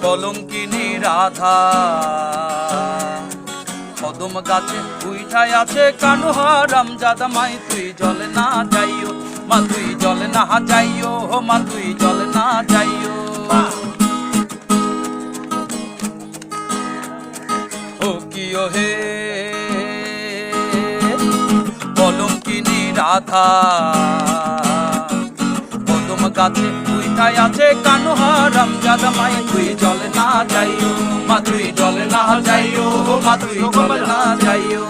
কলঙ্কিনী রাধা কদম গাছে উইঠায় আছে কানু হারাম জাদা মাই তুই জলে না যাইও মা তুই জলে না যাইও মা তুই জলে না যাইও ও কিও হে কলঙ্কিনী রাধা কদম গাছে উইঠায় আছে কানু হারাম জাদা মাই তুই জলে না যাইও মা তুই জলে না যাইও মা তুই জলে না যাইও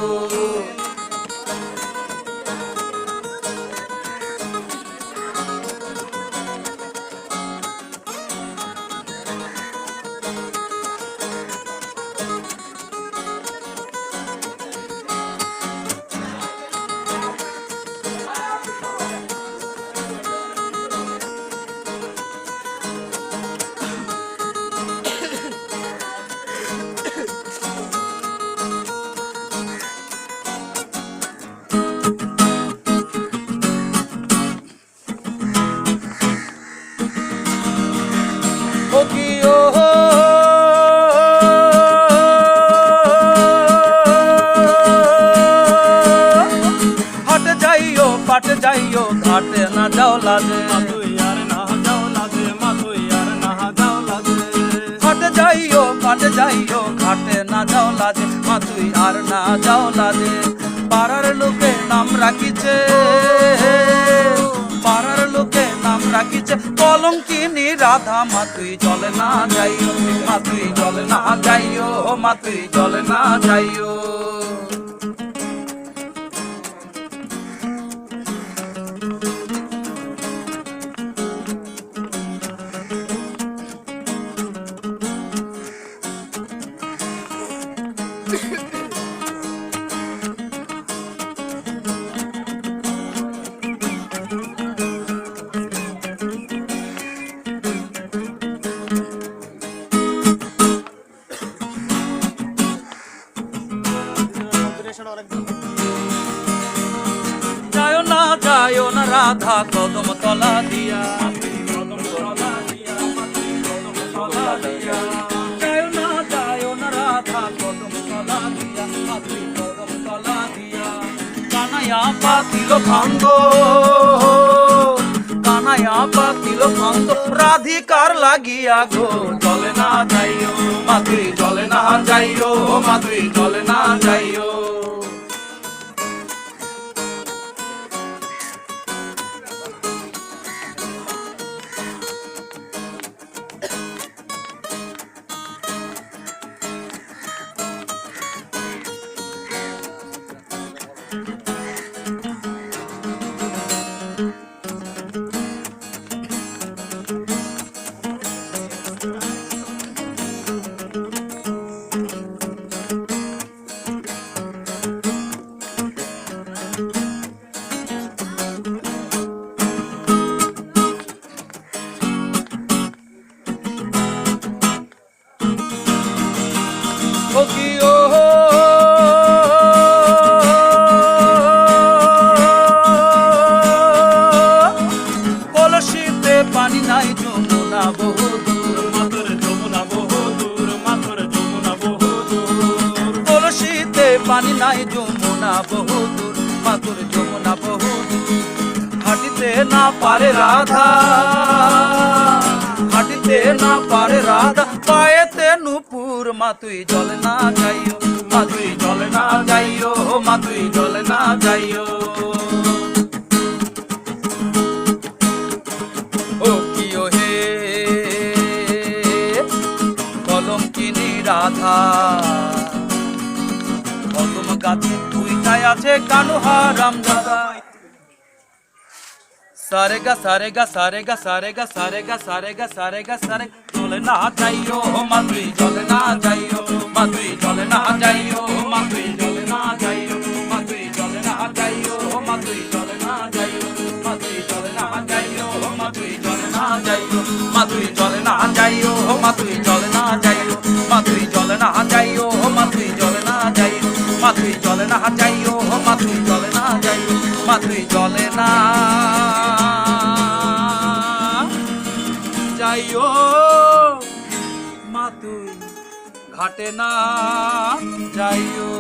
হাটে যাইও পাটে যাইও ঘাটে না যাও লাজে হাটে যাইও পাটে যাইও ঘাটে না যাও লাজে মা তুই আর না যাও লাজে পাড়ার লোকে নাম রাখিছে পাড়ার লোকে নাম রাখিছে কলঙ্কিনী রাধা মা তুই জলে না যাইও মা তুই জলে না যাইও মা তুই জলে না যাইও যাইও না রাধা কদম তলা দিয়া যাইও না রাধা কদম তলা দিয়া কদম তলা দিয়া কানাইয়া পাতিল ভাঙ্গ কানাইয়া পাতিল ভাঙ্গ রাধিকার লাগিয়া গো জলে না যাইও মা তুই জলে না যাইও মা তুই জলে না যাইও কলসিতে পানি নাই যমুনা বহুদূর মাতর যমুনা বহুদূর মাতর যমুনা বহুদূর কলসিতে পানি নাই যমুনা বহুদূর মাতর যমুনা বহুদূর হাঁটিতে না পারে রাধা হাঁটিতে না পারে রাধা পায়েতে নুপুর মা তুই জলে না যাইও মা তুই জলে না যাইও মা তুই জলে না যাইও ও কিও হে কলঙ্কিনী রাধা কদম গাছে উইঠায় আছে কানু হারাম জাদা সারেগা সারেগা সারেগা সারেগা সারেগা সারেগা সারেগা সারে জলে না যাইও মা তুই জলে না যাইও মা তুই জলে না যাইও মা তুই জলে না যাইও মা তুই জলে না যাইও মা তুই জলে না যাইও মা তুই জলে না যাইও মা তুই জলে না যাইও মা তুই জলে না যাইও মা তুই জলে না যাইও মা তুই জলে না যাইও মা তুই জলে না যাইও মা তুই জলে না যাইও মা তুই জলে না যাইও মা তুই জলে না যাইও মা তুই ঘাটে না যাইও।